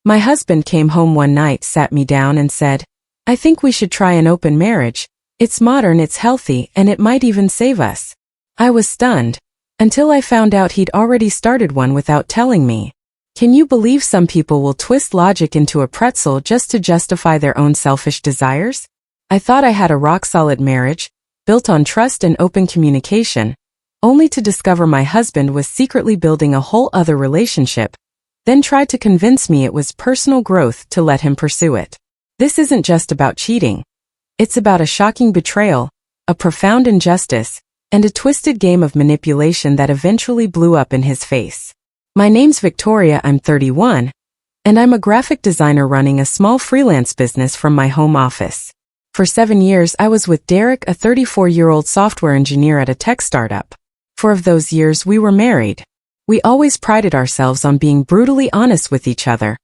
My husband came home one night, sat me down and said, "I think we should try an open marriage. It's modern, it's healthy, and it might even save us." I was stunned, until I found out he'd already started one without telling me. Can you believe some people will twist logic into a pretzel just to justify their own selfish desires? I thought I had a rock-solid marriage, built on trust and open communication, only to discover my husband was secretly building a whole other relationship, then tried to convince me it was personal growth to let him pursue it. This isn't just about cheating. It's about a shocking betrayal, a profound injustice, and a twisted game of manipulation that eventually blew up in his face. My name's Victoria, I'm 31, and I'm a graphic designer running a small freelance business from my home office. For 7 years I was with Derek, a 34-year-old software engineer at a tech startup. 4 of those years we were married. We always prided ourselves on being brutally honest with each other,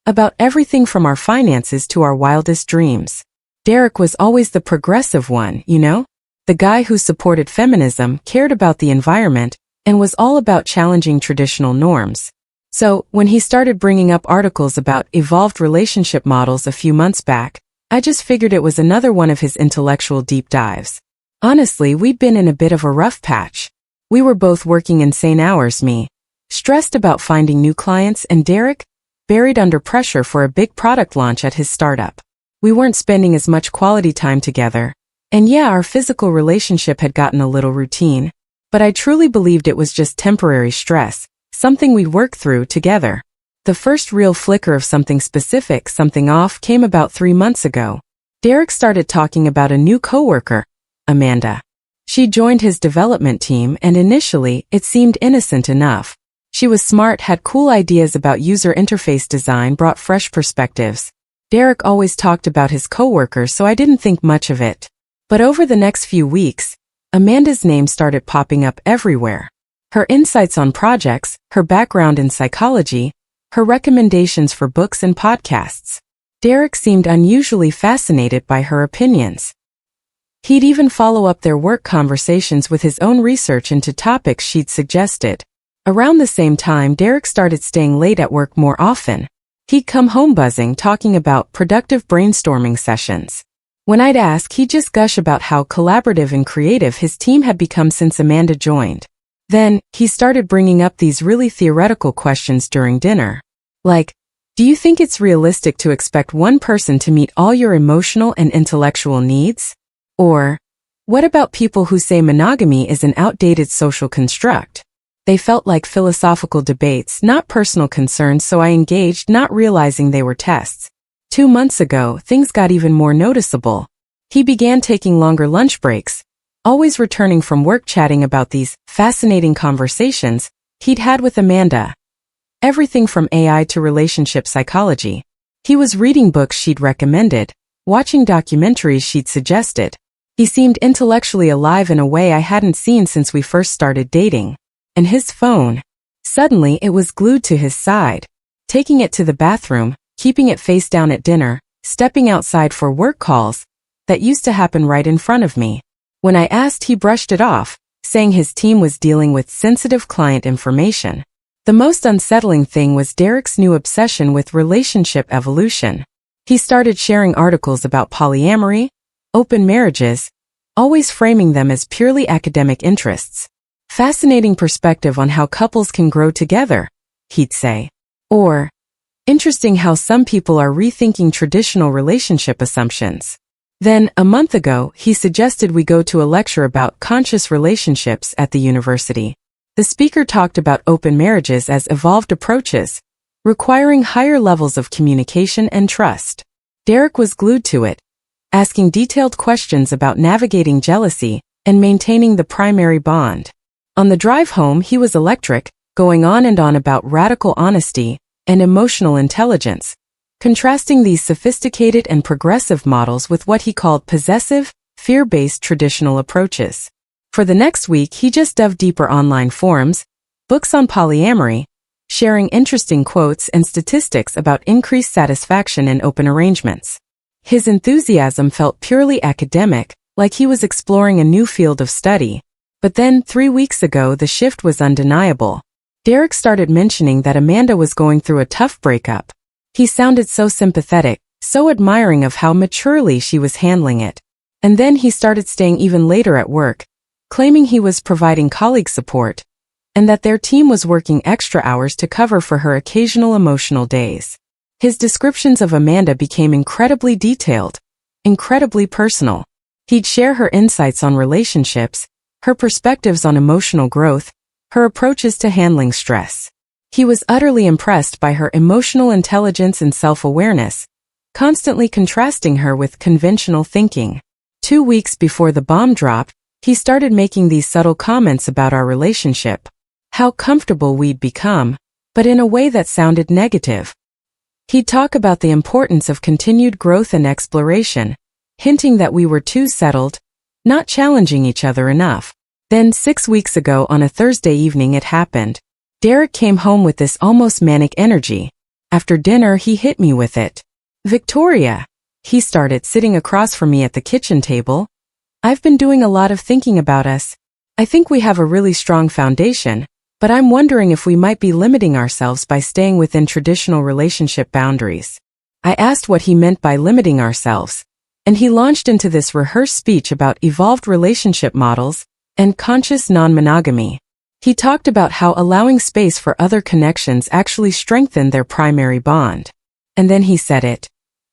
about everything from our finances to our wildest dreams. Derek was always the progressive one, you know? The guy who supported feminism, cared about the environment, and was all about challenging traditional norms. So, when he started bringing up articles about evolved relationship models a few months back, I just figured it was another one of his intellectual deep dives. Honestly, we'd been in a bit of a rough patch. We were both working insane hours, me, stressed about finding new clients, and Derek, buried under pressure for a big product launch at his startup. We weren't spending as much quality time together. And yeah, our physical relationship had gotten a little routine, but I truly believed it was just temporary stress, something we'd work through together. The first real flicker of something specific, something off, came about 3 months ago. Derek started talking about a new coworker, Amanda. She joined his development team, and initially, it seemed innocent enough. She was smart, had cool ideas about user interface design, brought fresh perspectives. Derek always talked about his coworkers, so I didn't think much of it. But over the next few weeks, Amanda's name started popping up everywhere. Her insights on projects, her background in psychology, her recommendations for books and podcasts. Derek seemed unusually fascinated by her opinions. He'd even follow up their work conversations with his own research into topics she'd suggested. Around the same time, Derek started staying late at work more often. He'd come home buzzing, talking about productive brainstorming sessions. When I'd ask, he'd just gush about how collaborative and creative his team had become since Amanda joined. Then, he started bringing up these really theoretical questions during dinner. Like, do you think it's realistic to expect one person to meet all your emotional and intellectual needs? Or, what about people who say monogamy is an outdated social construct? They felt like philosophical debates, not personal concerns, so I engaged, not realizing they were tests. 2 months ago, things got even more noticeable. He began taking longer lunch breaks, always returning from work chatting about these fascinating conversations he'd had with Amanda. Everything from AI to relationship psychology. He was reading books she'd recommended, watching documentaries she'd suggested. He seemed intellectually alive in a way I hadn't seen since we first started dating. And his phone. Suddenly, it was glued to his side. Taking it to the bathroom, keeping it face down at dinner, stepping outside for work calls, that used to happen right in front of me. When I asked, he brushed it off, saying his team was dealing with sensitive client information. The most unsettling thing was Derek's new obsession with relationship evolution. He started sharing articles about polyamory, open marriages, always framing them as purely academic interests. Fascinating perspective on how couples can grow together, he'd say. Or, interesting how some people are rethinking traditional relationship assumptions. Then, a month ago, he suggested we go to a lecture about conscious relationships at the university. The speaker talked about open marriages as evolved approaches, requiring higher levels of communication and trust. Derek was glued to it, asking detailed questions about navigating jealousy and maintaining the primary bond. On the drive home, he was electric, going on and on about radical honesty and emotional intelligence, contrasting these sophisticated and progressive models with what he called possessive, fear-based traditional approaches. For the next week, he just dove deeper: online forums, books on polyamory, sharing interesting quotes and statistics about increased satisfaction in open arrangements. His enthusiasm felt purely academic, like he was exploring a new field of study. But then, 3 weeks ago, the shift was undeniable. Derek started mentioning that Amanda was going through a tough breakup. He sounded so sympathetic, so admiring of how maturely she was handling it. And then he started staying even later at work, claiming he was providing colleague support, and that their team was working extra hours to cover for her occasional emotional days. His descriptions of Amanda became incredibly detailed, incredibly personal. He'd share her insights on relationships, her perspectives on emotional growth, her approaches to handling stress. He was utterly impressed by her emotional intelligence and self-awareness, constantly contrasting her with conventional thinking. 2 weeks before the bomb dropped, he started making these subtle comments about our relationship, how comfortable we'd become, but in a way that sounded negative. He'd talk about the importance of continued growth and exploration, hinting that we were too settled, not challenging each other enough. Then 6 weeks ago on a Thursday evening it happened. Derek came home with this almost manic energy. After dinner he hit me with it. "Victoria," he started, sitting across from me at the kitchen table, "I've been doing a lot of thinking about us. I think we have a really strong foundation, but I'm wondering if we might be limiting ourselves by staying within traditional relationship boundaries." I asked what he meant by limiting ourselves, and he launched into this rehearsed speech about evolved relationship models and conscious non-monogamy. He talked about how allowing space for other connections actually strengthened their primary bond. And then he said it.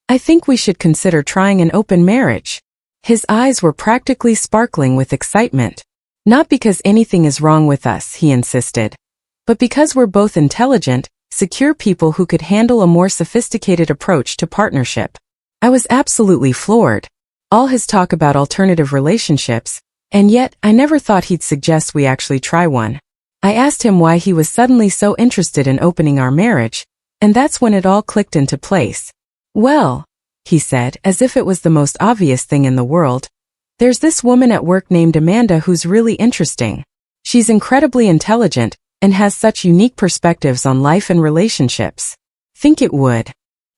"I think we should consider trying an open marriage." His eyes were practically sparkling with excitement. "Not because anything is wrong with us," he insisted, "but because we're both intelligent, secure people who could handle a more sophisticated approach to partnership." I was absolutely floored. All his talk about alternative relationships, and yet I never thought he'd suggest we actually try one. I asked him why he was suddenly so interested in opening our marriage, and that's when it all clicked into place. "Well," he said, as if it was the most obvious thing in the world, "there's this woman at work named Amanda who's really interesting. She's incredibly intelligent and has such unique perspectives on life and relationships. Think it would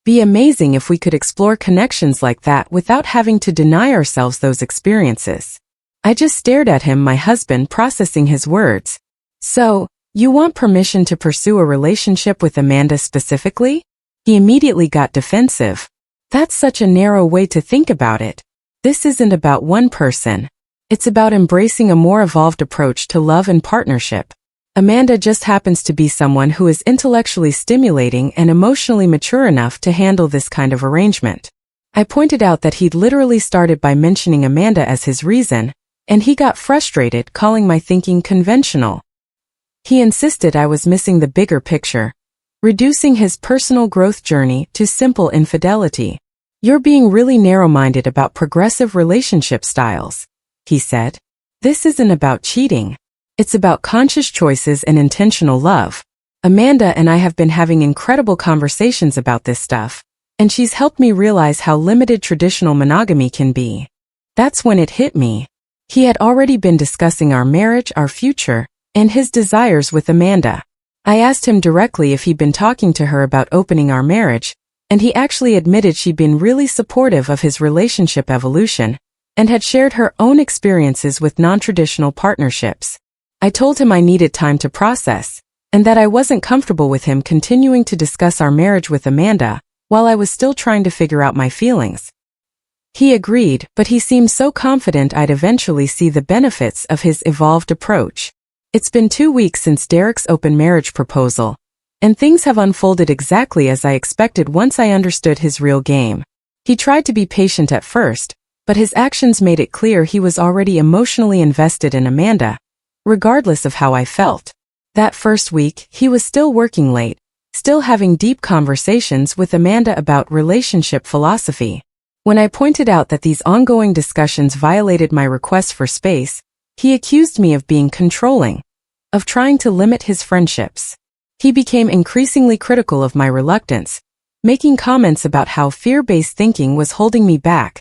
be amazing if we could explore connections like that without having to deny ourselves those experiences." I just stared at him, my husband processing his words. "So, you want permission to pursue a relationship with Amanda specifically?" He immediately got defensive. "That's such a narrow way to think about it. This isn't about one person. It's about embracing a more evolved approach to love and partnership. Amanda just happens to be someone who is intellectually stimulating and emotionally mature enough to handle this kind of arrangement." I pointed out that he'd literally started by mentioning Amanda as his reason, and he got frustrated, calling my thinking conventional. He insisted I was missing the bigger picture, reducing his personal growth journey to simple infidelity. "You're being really narrow-minded about progressive relationship styles," he said. "This isn't about cheating. It's about conscious choices and intentional love. Amanda and I have been having incredible conversations about this stuff, and she's helped me realize how limited traditional monogamy can be." That's when it hit me. He had already been discussing our marriage, our future, and his desires with Amanda. I asked him directly if he'd been talking to her about opening our marriage, and he actually admitted she'd been really supportive of his relationship evolution and had shared her own experiences with non-traditional partnerships. I told him I needed time to process, and that I wasn't comfortable with him continuing to discuss our marriage with Amanda while I was still trying to figure out my feelings. He agreed, but he seemed so confident I'd eventually see the benefits of his evolved approach. It's been 2 weeks since Derek's open marriage proposal, and things have unfolded exactly as I expected once I understood his real game. He tried to be patient at first, but his actions made it clear he was already emotionally invested in Amanda, regardless of how I felt. That first week, he was still working late, still having deep conversations with Amanda about relationship philosophy. When I pointed out that these ongoing discussions violated my request for space, he accused me of being controlling, of trying to limit his friendships. He became increasingly critical of my reluctance, making comments about how fear-based thinking was holding me back,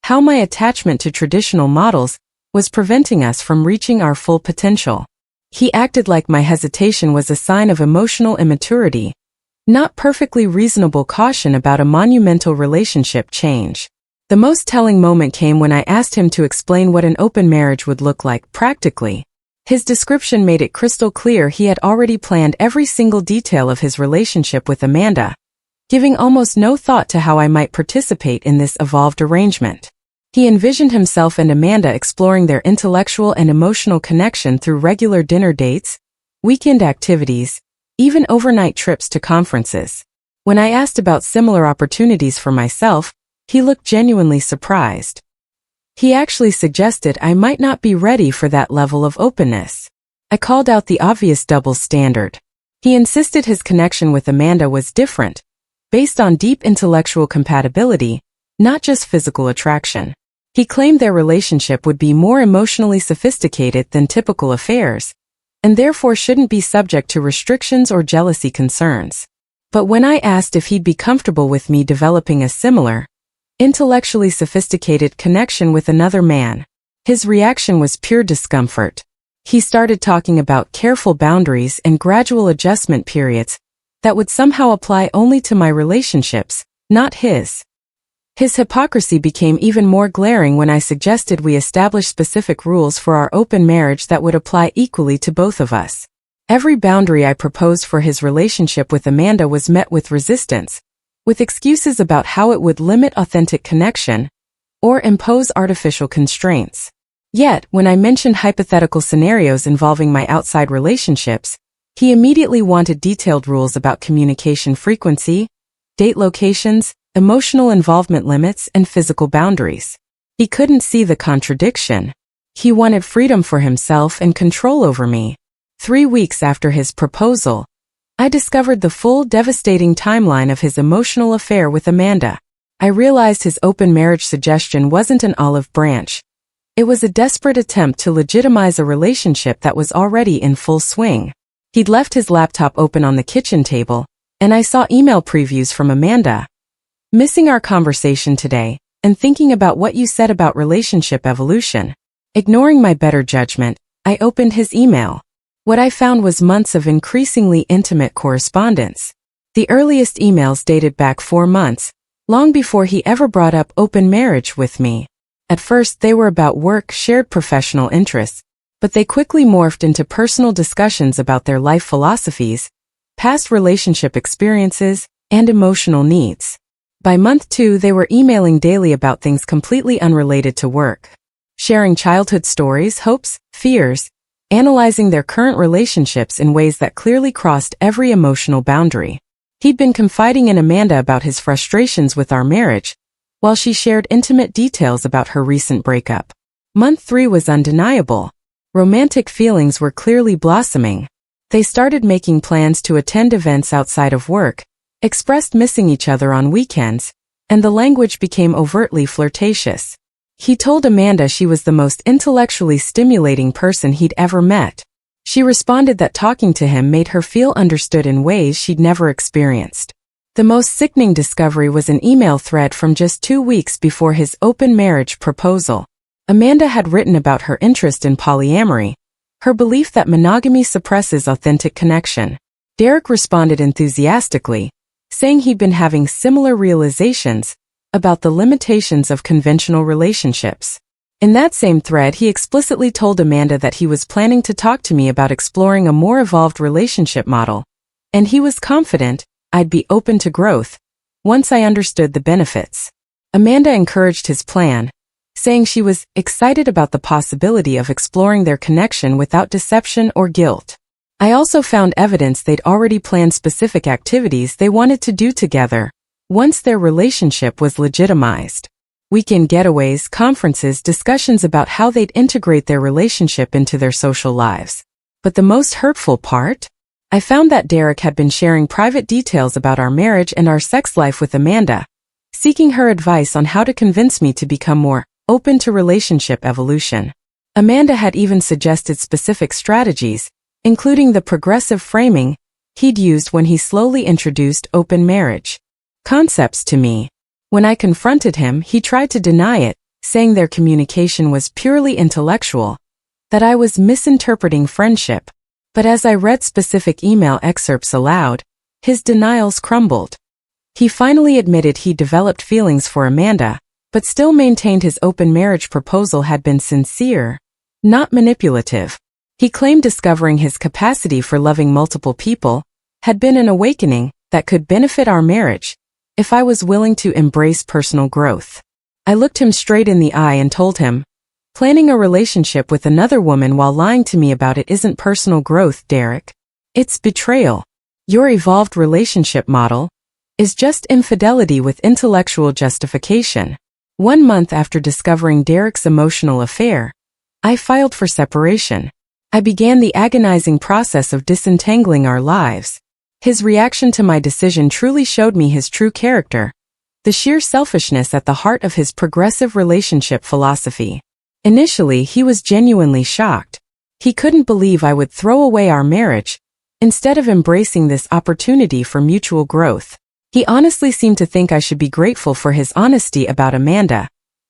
how my attachment to traditional models was preventing us from reaching our full potential. He acted like my hesitation was a sign of emotional immaturity, not perfectly reasonable caution about a monumental relationship change. The most telling moment came when I asked him to explain what an open marriage would look like practically. His description made it crystal clear he had already planned every single detail of his relationship with Amanda. giving almost no thought to how I might participate in this evolved arrangement. He envisioned himself and Amanda exploring their intellectual and emotional connection through regular dinner dates, weekend activities, even overnight trips to conferences. When I asked about similar opportunities for myself, he looked genuinely surprised. He actually suggested I might not be ready for that level of openness. I called out the obvious double standard. He insisted his connection with Amanda was different, based on deep intellectual compatibility, not just physical attraction. He claimed their relationship would be more emotionally sophisticated than typical affairs, and therefore shouldn't be subject to restrictions or jealousy concerns. But when I asked if he'd be comfortable with me developing a similar, intellectually sophisticated connection with another man, his reaction was pure discomfort. He started talking about careful boundaries and gradual adjustment periods that would somehow apply only to my relationships, not his. His hypocrisy became even more glaring when I suggested we establish specific rules for our open marriage that would apply equally to both of us. Every boundary I proposed for his relationship with Amanda was met with resistance, with excuses about how it would limit authentic connection or impose artificial constraints. Yet, when I mentioned hypothetical scenarios involving my outside relationships, he immediately wanted detailed rules about communication frequency, date locations, emotional involvement limits, and physical boundaries. He couldn't see the contradiction. He wanted freedom for himself and control over me. 3 weeks after his proposal, I discovered the full devastating timeline of his emotional affair with Amanda. I realized his open marriage suggestion wasn't an olive branch. It was a desperate attempt to legitimize a relationship that was already in full swing. He'd left his laptop open on the kitchen table, and I saw email previews from Amanda. Missing our conversation today, and thinking about what you said about relationship evolution. Ignoring my better judgment, I opened his email. What I found was months of increasingly intimate correspondence. The earliest emails dated back 4 months, long before he ever brought up open marriage with me. At first they were about work, shared professional interests, but they quickly morphed into personal discussions about their life philosophies, past relationship experiences, and emotional needs. By month 2, they were emailing daily about things completely unrelated to work, sharing childhood stories, hopes, fears, analyzing their current relationships in ways that clearly crossed every emotional boundary. He'd been confiding in Amanda about his frustrations with our marriage, while she shared intimate details about her recent breakup. Month 3 was undeniable. Romantic feelings were clearly blossoming. They started making plans to attend events outside of work, expressed missing each other on weekends, and the language became overtly flirtatious. He told Amanda she was the most intellectually stimulating person he'd ever met. She responded that talking to him made her feel understood in ways she'd never experienced. The most sickening discovery was an email thread from just 2 weeks before his open marriage proposal. Amanda had written about her interest in polyamory, her belief that monogamy suppresses authentic connection. Derek responded enthusiastically, saying he'd been having similar realizations about the limitations of conventional relationships. In that same thread, he explicitly told Amanda that he was planning to talk to me about exploring a more evolved relationship model, and he was confident I'd be open to growth once I understood the benefits. Amanda encouraged his plan, saying she was excited about the possibility of exploring their connection without deception or guilt. I also found evidence they'd already planned specific activities they wanted to do together once their relationship was legitimized. Weekend getaways, conferences, discussions about how they'd integrate their relationship into their social lives. But the most hurtful part? I found that Derek had been sharing private details about our marriage and our sex life with Amanda, seeking her advice on how to convince me to become more open to relationship evolution. Amanda had even suggested specific strategies, including the progressive framing he'd used when he slowly introduced open marriage concepts to me. When I confronted him, he tried to deny it, saying their communication was purely intellectual, that I was misinterpreting friendship. But as I read specific email excerpts aloud, his denials crumbled. He finally admitted he developed feelings for Amanda, but still maintained his open marriage proposal had been sincere, not manipulative. He claimed discovering his capacity for loving multiple people had been an awakening that could benefit our marriage, if I was willing to embrace personal growth. I looked him straight in the eye and told him, planning a relationship with another woman while lying to me about it isn't personal growth, Derek. It's betrayal. Your evolved relationship model is just infidelity with intellectual justification. 1 month after discovering Derek's emotional affair, I filed for separation. I began the agonizing process of disentangling our lives. His reaction to my decision truly showed me his true character, the sheer selfishness at the heart of his progressive relationship philosophy. Initially, he was genuinely shocked. He couldn't believe I would throw away our marriage, instead of embracing this opportunity for mutual growth. He honestly seemed to think I should be grateful for his honesty about Amanda,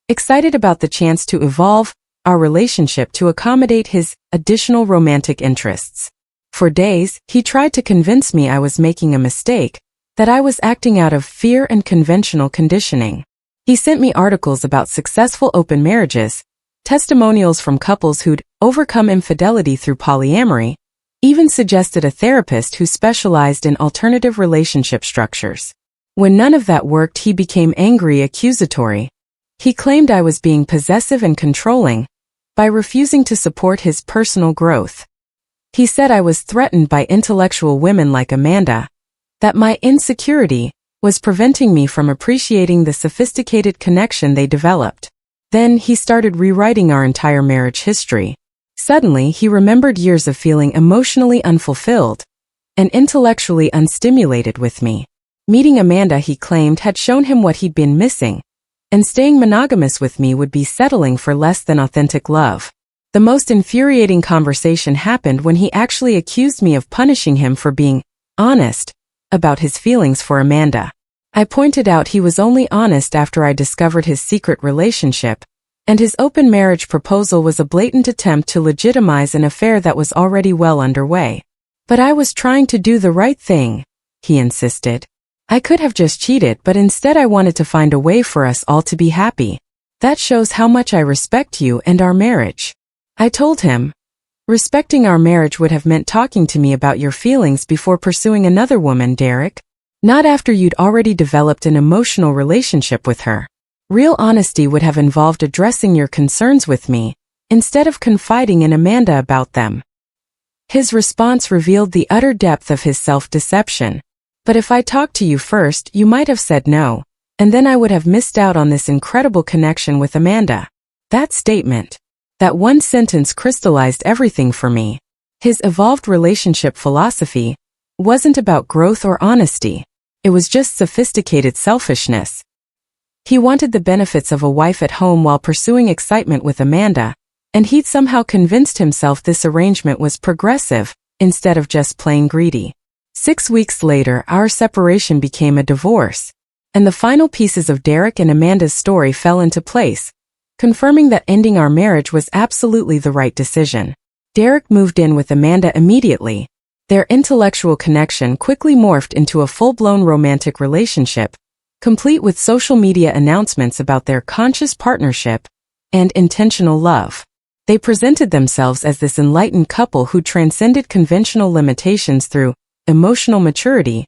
excited about the chance to evolve our relationship to accommodate his additional romantic interests. For days, he tried to convince me I was making a mistake, that I was acting out of fear and conventional conditioning. He sent me articles about successful open marriages, testimonials from couples who'd overcome infidelity through polyamory, even suggested a therapist who specialized in alternative relationship structures. When none of that worked, he became angry, accusatory. He claimed I was being possessive and controlling by refusing to support his personal growth. He said I was threatened by intellectual women like Amanda, that my insecurity was preventing me from appreciating the sophisticated connection they developed. Then he started rewriting our entire marriage history. Suddenly, he remembered years of feeling emotionally unfulfilled and intellectually unstimulated with me. Meeting Amanda, he claimed, had shown him what he'd been missing, and staying monogamous with me would be settling for less than authentic love. The most infuriating conversation happened when he actually accused me of punishing him for being honest about his feelings for Amanda. I pointed out he was only honest after I discovered his secret relationship, and his open marriage proposal was a blatant attempt to legitimize an affair that was already well underway. But I was trying to do the right thing, he insisted. I could have just cheated, but instead I wanted to find a way for us all to be happy. That shows how much I respect you and our marriage. I told him, respecting our marriage would have meant talking to me about your feelings before pursuing another woman, Derek. Not after you'd already developed an emotional relationship with her. Real honesty would have involved addressing your concerns with me, instead of confiding in Amanda about them. His response revealed the utter depth of his self-deception. But if I talked to you first, you might have said no, and then I would have missed out on this incredible connection with Amanda. That statement, that one sentence crystallized everything for me. His evolved relationship philosophy wasn't about growth or honesty. It was just sophisticated selfishness. He wanted the benefits of a wife at home while pursuing excitement with Amanda, and he'd somehow convinced himself this arrangement was progressive, instead of just plain greedy. 6 weeks later, our separation became a divorce, and the final pieces of Derek and Amanda's story fell into place, confirming that ending our marriage was absolutely the right decision. Derek moved in with Amanda immediately. Their intellectual connection quickly morphed into a full-blown romantic relationship, complete with social media announcements about their conscious partnership and intentional love. They presented themselves as this enlightened couple who transcended conventional limitations through emotional maturity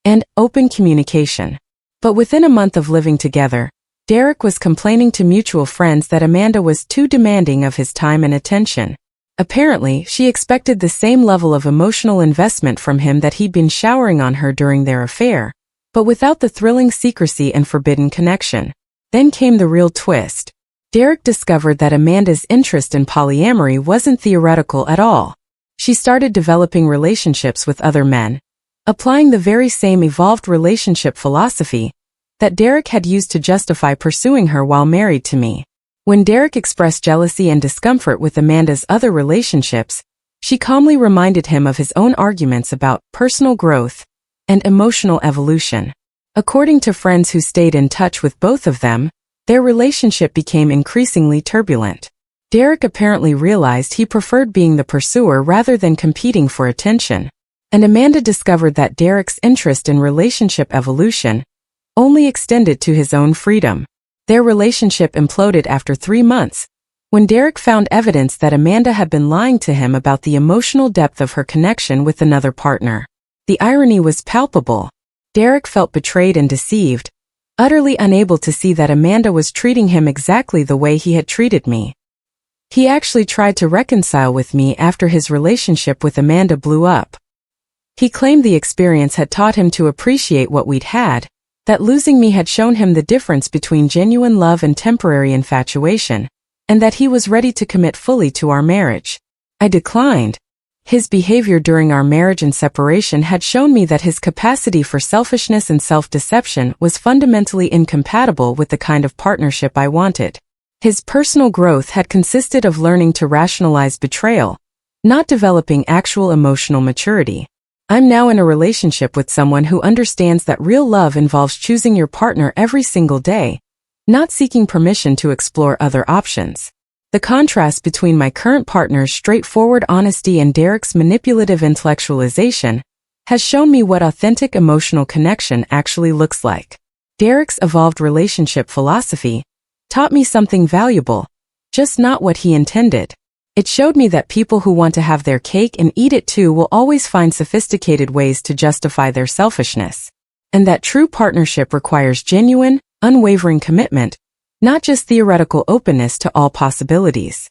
and open communication. But within a month of living together, Derek was complaining to mutual friends that Amanda was too demanding of his time and attention. Apparently, she expected the same level of emotional investment from him that he'd been showering on her during their affair, but without the thrilling secrecy and forbidden connection. Then came the real twist. Derek discovered that Amanda's interest in polyamory wasn't theoretical at all. She started developing relationships with other men, applying the very same evolved relationship philosophy that Derek had used to justify pursuing her while married to me. When Derek expressed jealousy and discomfort with Amanda's other relationships, she calmly reminded him of his own arguments about personal growth and emotional evolution. According to friends who stayed in touch with both of them, their relationship became increasingly turbulent. Derek apparently realized he preferred being the pursuer rather than competing for attention. And Amanda discovered that Derek's interest in relationship evolution only extended to his own freedom. Their relationship imploded after 3 months, when Derek found evidence that Amanda had been lying to him about the emotional depth of her connection with another partner. The irony was palpable. Derek felt betrayed and deceived, utterly unable to see that Amanda was treating him exactly the way he had treated me. He actually tried to reconcile with me after his relationship with Amanda blew up. He claimed the experience had taught him to appreciate what we'd had, that losing me had shown him the difference between genuine love and temporary infatuation, and that he was ready to commit fully to our marriage. I declined. His behavior during our marriage and separation had shown me that his capacity for selfishness and self-deception was fundamentally incompatible with the kind of partnership I wanted. His personal growth had consisted of learning to rationalize betrayal, not developing actual emotional maturity. I'm now in a relationship with someone who understands that real love involves choosing your partner every single day, not seeking permission to explore other options. The contrast between my current partner's straightforward honesty and Derek's manipulative intellectualization has shown me what authentic emotional connection actually looks like. Derek's evolved relationship philosophy taught me something valuable, just not what he intended. It showed me that people who want to have their cake and eat it too will always find sophisticated ways to justify their selfishness, and that true partnership requires genuine, unwavering commitment, not just theoretical openness to all possibilities.